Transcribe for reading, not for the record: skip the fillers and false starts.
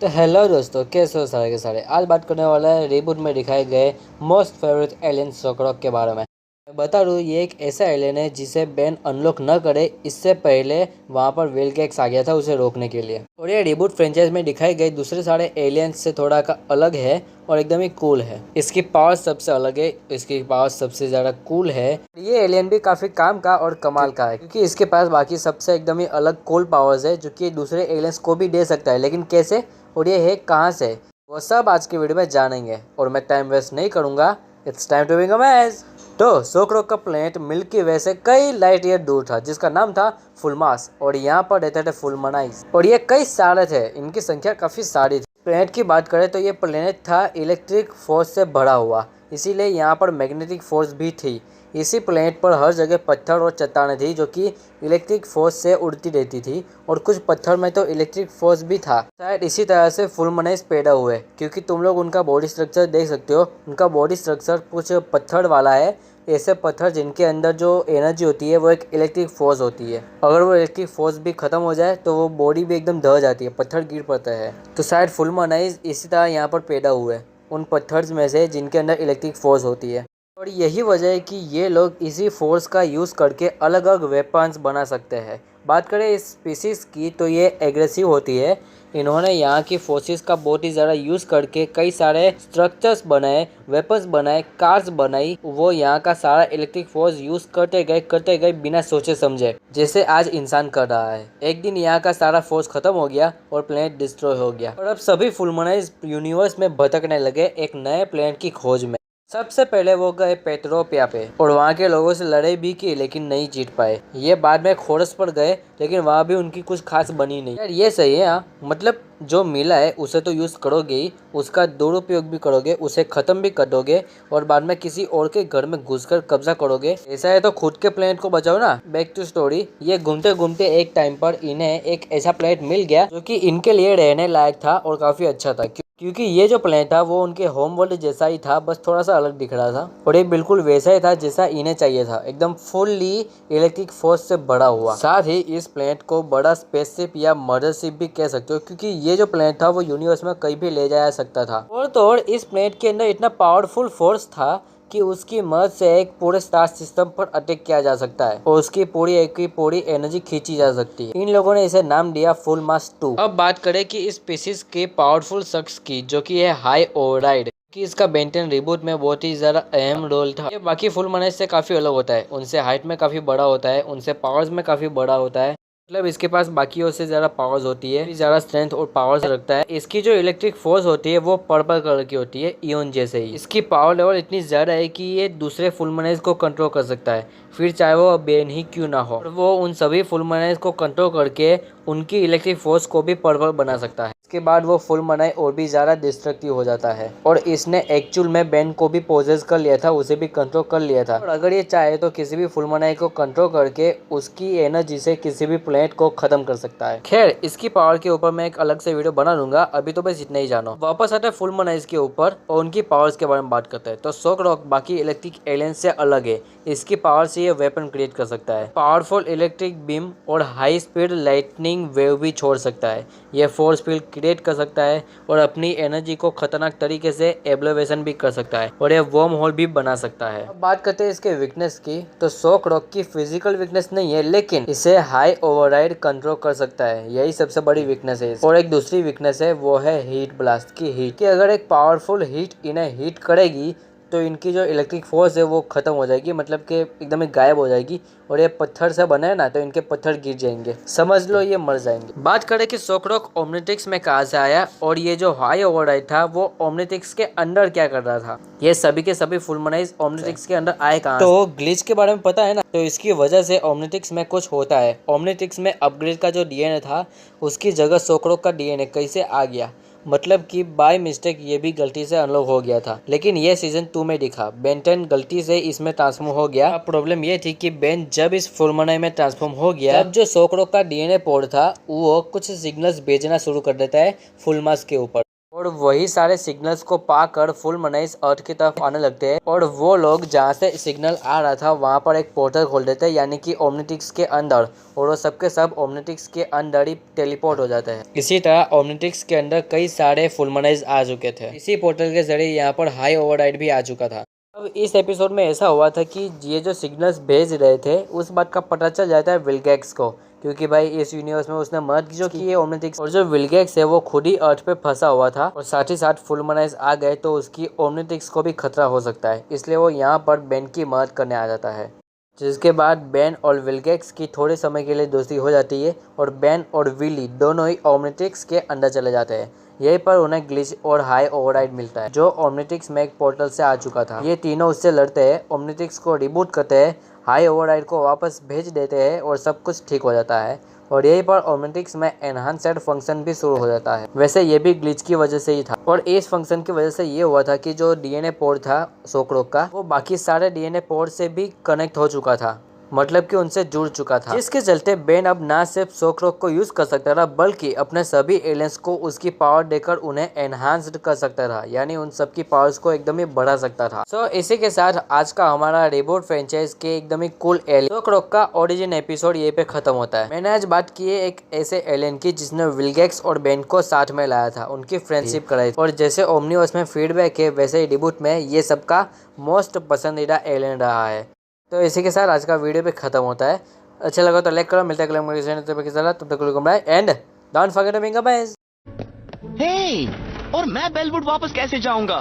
तो हेलो दोस्तों, कैसे हो सारे के सारे। आज बात करने वाला है रिबूट में दिखाए गए मोस्ट फेवरेट एलियन सोकरॉक के बारे में। मैं बता दूँ, ये एक ऐसा एलियन है जिसे बेन अनलॉक न करे इससे पहले वहाँ पर वेल गैक्स आ गया था उसे रोकने के लिए। और ये रिबूट फ्रेंचाइज में दिखाए गए दूसरे सारे एलियंस से थोड़ा का अलग है और एकदम ही कूल है। इसकी पावर सबसे अलग है, इसकी पावर सबसे ज़्यादा कूल है। ये एलियन भी काफ़ी काम का और कमाल का है क्योंकि इसके पास बाकी सबसे एकदम ही अलग कूल पावर्स है जो कि दूसरे एलियंस को भी दे सकता है। लेकिन कैसे और ये है कहाँ से, वो सब आज की वीडियो में जानेंगे। और मैं टाइम वेस्ट नहीं करूँगा, it's time to begin match. तो सोकरॉक का प्लेनेट मिल्की वे से कई लाइट ईयर दूर था जिसका नाम था फुलमास, और यहाँ पर रहते थे फुलमनाइज। और ये कई सारे थे, इनकी संख्या काफ़ी सारी थी। प्लेनेट की बात करें तो ये प्लेनेट था इलेक्ट्रिक फोर्स से भरा हुआ, इसीलिए यहाँ पर मैग्नेटिक फोर्स भी थी। इसी प्लेनेट पर हर जगह पत्थर और चट्टानें थी जो कि इलेक्ट्रिक फोर्स से उड़ती रहती थी, और कुछ पत्थर में तो इलेक्ट्रिक फोर्स भी था। शायद इसी तरह से फुलमनाइज पैदा हुए, क्योंकि तुम लोग उनका बॉडी स्ट्रक्चर देख सकते हो। उनका बॉडी स्ट्रक्चर कुछ पत्थर वाला है, ऐसे पत्थर जिनके अंदर जो एनर्जी होती है वो एक इलेक्ट्रिक फोर्स होती है। अगर वो इलेक्ट्रिक फोर्स भी खत्म हो जाए तो वो बॉडी भी एकदम ढह जाती है, पत्थर गिर पड़ता है। तो शायद फुलमनाइज इसी तरह यहाँ पर पैदा हुए, उन पत्थर्स में से जिनके अंदर इलेक्ट्रिक फोर्स होती है। और यही वजह है कि ये लोग इसी फोर्स का यूज़ करके अलग अलग वेपन्स बना सकते हैं। बात करें इस स्पीसीज़ की तो ये एग्रेसिव होती है। इन्होंने यहाँ की फोर्सेस का बहुत ही ज़्यादा यूज़ करके कई सारे स्ट्रक्चर्स बनाए, वेपन्स बनाए, कार्स बनाई। वो यहाँ का सारा इलेक्ट्रिक फोर्स यूज़ करते गए बिना सोचे समझे, जैसे आज इंसान कर रहा है। एक दिन यहाँ का सारा फोर्स खत्म हो गया और प्लेनेट डिस्ट्रॉय हो गया, और अब सभी फुलमनाइज यूनिवर्स में भटकने लगे एक नए प्लेनेट की खोज में। सबसे पहले वो गए पेट्रोपिया पे और वहाँ के लोगों से लड़ाई भी की, लेकिन नहीं जीत पाए। ये बाद में खोरस पर गए, लेकिन वहाँ भी उनकी कुछ खास बनी नहीं। यार ये सही है, हाँ, मतलब जो मिला है उसे तो यूज़ करोगे ही, उसका दुरुपयोग भी करोगे, उसे ख़त्म भी कर दोगे, और बाद में किसी और के घर में घुसकर कब्जा करोगे। ऐसा है तो खुद के प्लेनेट को बचाओ ना। Back to story. ये घूमते घूमते एक टाइम पर इन्हें एक ऐसा प्लेनेट मिल गया जो कि इनके लिए रहने लायक था और काफ़ी अच्छा था, क्योंकि ये जो प्लेनेट था वो उनके होम वर्ल्ड जैसा ही था, बस थोड़ा सा अलग दिख रहा था। और ये बिल्कुल वैसा ही था जैसा इन्हें चाहिए था, एकदम फुल्ली इलेक्ट्रिक फोर्स से भरा हुआ। साथ ही इस प्लेनेट को बड़ा स्पेसशिप या मदरशिप भी कह सकते हो, क्योंकि ये जो प्लेनेट था वो यूनिवर्स में कहीं भी ले जाया सकता था। और तो और इस प्लेनेट के अंदर इतना पावरफुल फोर्स था कि उसकी मदद से एक पूरे स्टार सिस्टम पर अटैक किया जा सकता है और उसकी पूरी एनर्जी खींची जा सकती है। इन लोगों ने इसे नाम दिया फुलमास 2। अब बात करें कि इस स्पीसीज के पावरफुल शख्स की, जो कि है हाई ओवरराइड, कि इसका बेंटन रिबूट में बहुत ही ज़्यादा अहम रोल था। ये बाकी फुलमनाइज से काफ़ी अलग होता है, उनसे हाइट में काफ़ी बड़ा होता है, उनसे पावर्स में काफ़ी बड़ा होता है। मतलब इसके पास बाकियों से ज़्यादा पावर्स होती है, ज़्यादा स्ट्रेंथ और पावर्स रखता है। इसकी जो इलेक्ट्रिक फोर्स होती है वो पर्पल कलर की होती है, इयोन जैसे ही। इसकी पावर लेवल इतनी ज़्यादा है कि ये दूसरे फुलमनाइज को कंट्रोल कर सकता है, फिर चाहे वो बेन ही क्यों ना हो। और वो उन सभी फुलमनाइज को कंट्रोल करके उनकी इलेक्ट्रिक फोर्स को भी पर्पल बना सकता है। इसके बाद वो फुलमनाइज और भी ज़्यादा डिस्ट्रक्टिव हो जाता है, और इसने एक्चुअल में बेन को भी पोजेस कर लिया था, उसे भी कंट्रोल कर लिया था। और अगर ये चाहे तो किसी भी फुलमनाइज को कंट्रोल करके उसकी एनर्जी से किसी भी प्लेनेट को खत्म कर सकता है। खैर, इसकी पावर के ऊपर मैं एक अलग से वीडियो बना लूंगा, अभी तो बस इतना ही जानो। वापस आते हैं फुलमनाइज के ऊपर और उनकी पावर्स के बारे में बात करते हैं। तो सोकरॉक बाकी इलेक्ट्रिक एलियंस से अलग है। इसकी पावर से ये वेपन क्रिएट कर सकता है, पावरफुल इलेक्ट्रिक बीम और हाई स्पीड लाइटनिंग वेव भी छोड़ सकता है। यह फोर्स फील्ड क्रिएट कर सकता है और अपनी एनर्जी को खतरनाक तरीके से एब्जॉर्प्शन भी कर सकता है, और यह वर्म होल भी बना सकता है। अब बात करते हैं इसके वीकनेस की। तो सोकरॉक की फिजिकल वीकनेस नहीं है, लेकिन इसे हाई ओवरराइड कंट्रोल कर सकता है, यही सबसे बड़ी वीकनेस है। और एक दूसरी वीकनेस है, वो है हीट ब्लास्ट की हीट, कि अगर एक पावरफुल हीट इन्हें हीट करेगी तो इनकी जो इलेक्ट्रिक फोर्स है वो खत्म हो जाएगी, मतलब कि एकदम ही गायब हो जाएगी। और ये पत्थर से बने है ना, तो इनके पत्थर गिर जाएंगे, समझ लो ये मर जाएंगे। बात करें कि सोकरॉक ओमनिट्रिक्स में कहाँ से आया, और ये जो हाई ओवरराइड था वो ओमनिट्रिक्स के अंदर क्या कर रहा था। ये सभी के सभी फुलमनाइज ओमनिट्रिक्स के अंदर आए कहाँ। तो ग्लिच के बारे में पता है ना, तो इसकी वजह से ओमनिट्रिक्स में कुछ होता है। ओमनिट्रिक्स में अपग्रेड का जो डीएनए था उसकी जगह सोकरॉक का डीएनए कैसे आ गया, मतलब कि बाय मिस्टेक ये भी गलती से अनलॉक हो गया था। लेकिन ये सीजन 2 में दिखा, बेन 10 गलती से इसमें ट्रांसफॉर्म हो गया। प्रॉब्लम ये थी कि बेन जब इस फुलमनाइज में ट्रांसफॉर्म हो गया, तब जो सोकरॉक का डीएनए पोर्ट था वो कुछ सिग्नल्स भेजना शुरू कर देता है फुलमास के ऊपर, और वही सारे सिग्नल्स को पाकर फुल मनाइस अर्थ की तरफ आने लगते हैं और वो लोग जहाँ से सिग्नल आ रहा था वहाँ पर एक पोर्टल खोल देते हैं, यानी कि ओमनीट्रिक्स के अंदर, और वो सबके सब ओमनीट्रिक्स के अंदर ही टेलीपोर्ट हो जाते हैं। इसी तरह ओमनीट्रिक्स के अंदर कई सारे फुल मनाइस आ चुके थे। इसी पोर्टल के जरिए यहाँ पर हाई ओवरराइड भी आ चुका था। अब इस एपिसोड में ऐसा हुआ था कि ये जो सिग्नल्स भेज रहे थे उस बात का पता चल जाता है विलगैक्स को, क्योंकि भाई इस यूनिवर्स में उसने मदद जो की है ओमनीट्रिक्स, और जो विलगैक्स है वो खुद ही अर्थ पे फंसा हुआ था और साथ ही साथ फुल मनाइस आ गए तो उसकी ओमनीट्रिक्स को भी खतरा हो सकता है, इसलिए वो यहाँ पर बेन की मदद करने आ जाता है। जिसके बाद बेन और विलगैक्स की थोड़े समय के लिए दोस्ती हो जाती है और बेन और विली दोनों ही ओमनीट्रिक्स के अंदर चले जाते हैं। यहीं पर उन्हें ग्लिच और हाई ओवरराइड मिलता है जो ओमनीट्रिक्स में एक पोर्टल से आ चुका था। ये तीनों उससे लड़ते हैं, ओमनीट्रिक्स को रिबूट करते हैं, हाई ओवरराइड को वापस भेज देते हैं और सब कुछ ठीक हो जाता है। और यहीं पर ओमनीट्रिक्स में एनहांस्ड फंक्शन भी शुरू हो जाता है। वैसे ये भी ग्लिच की वजह से ही था और इस फंक्शन की वजह से ये हुआ था कि जो डीएनए पोर्ट था सोक्रोक का, वो बाकी सारे डीएनए पोर्ट से भी कनेक्ट हो चुका था, मतलब कि उनसे जुड़ चुका था, जिसके चलते बेन अब ना सिर्फ सोक्रोक को यूज कर सकता था बल्कि अपने सभी एलियंस को उसकी पावर देकर उन्हें एनहांस्ड कर सकता था, यानी उन सबकी पावर्स को एकदम ही बढ़ा सकता था। सो इसी के साथ आज का हमारा रिबूट फ्रेंचाइज के एकदम ही कूल एलियन सोक्रोक का ओरिजिन एपिसोड ये पे खत्म होता है। मैंने आज बात की है एक ऐसे एलियन की जिसने विलगैक्स और बेन को साथ में लाया था, उनकी फ्रेंडशिप कराई, और जैसे ओमनीवर्स में फीडबैक है वैसे ही रिबूट में ये सबका मोस्ट पसंदीदा एलियन रहा है। तो इसी के साथ आज का वीडियो भी खत्म होता है। अच्छा लगा तो लाइक करो, मिलता है अगले वीडियो में, तब तक bye and don't forget to bing a bell. Hey, और मैं बेलवुड वापस कैसे जाऊंगा?